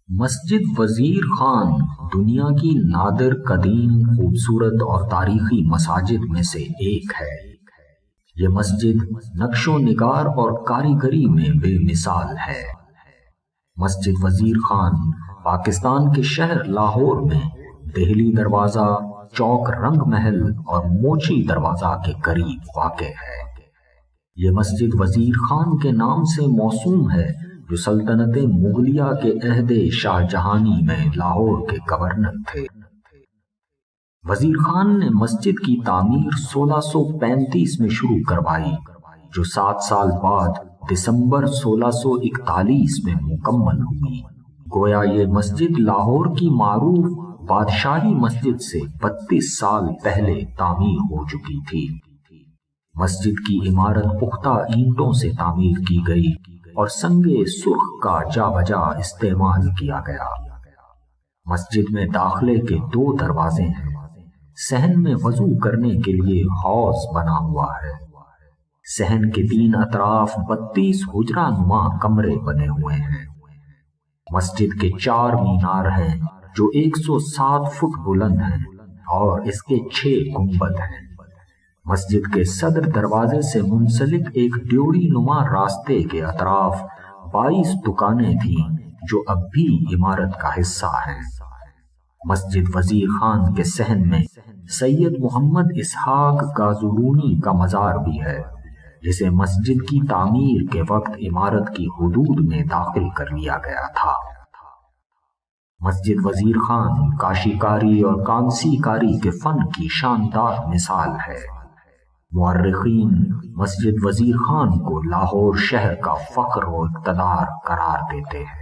مسجد وزیر خان دنیا کی نادر قدیم خوبصورت اور تاریخی مساجد میں سے ایک ہے۔ یہ مسجد نقش و نگار اور کاریگری میں بے مثال ہے۔ مسجد وزیر خان پاکستان کے شہر لاہور میں دہلی دروازہ، چوک رنگ محل اور موچی دروازہ کے قریب واقع ہے۔ یہ مسجد وزیر خان کے نام سے موسوم ہے، جو سلطنت مغلیہ کے عہد شاہ جہانی میں لاہور کے گورنر تھے۔ وزیر خان نے مسجد کی تعمیر 1635 میں شروع کروائی، جو 7 سال بعد دسمبر 1641 میں مکمل ہوئی۔ گویا یہ مسجد لاہور کی معروف بادشاہی مسجد سے 32 سال پہلے تعمیر ہو چکی تھی۔ مسجد کی عمارت پختہ اینٹوں سے تعمیر کی گئی اور سنگ سرخ کا جا بجا استعمال کیا گیا۔ مسجد میں داخلے کے 2 دروازے ہیں۔ صحن میں وضو کرنے کے لیے حوض بنا ہوا ہے۔ صحن کے 3 اطراف 32 حجرہ نما کمرے بنے ہوئے ہیں۔ مسجد کے 4 مینار ہیں جو 107 فٹ بلند ہیں اور اس کے 6 گنبد ہیں۔ مسجد کے صدر دروازے سے منسلک ایک ڈیوڑی نما راستے کے اطراف 22 دکانیں تھیں جو اب بھی عمارت کا حصہ ہیں۔ مسجد وزیر خان کے صحن میں سید محمد اسحاق گازرونی کا مزار بھی ہے، جسے مسجد کی تعمیر کے وقت عمارت کی حدود میں داخل کر لیا گیا تھا۔ مسجد وزیر خان کاشی کاری اور کانسی کاری کے فن کی شاندار مثال ہے۔ مورخین مسجد وزیر خان کو لاہور شہر کا فخر و اقتدار قرار دیتے ہیں۔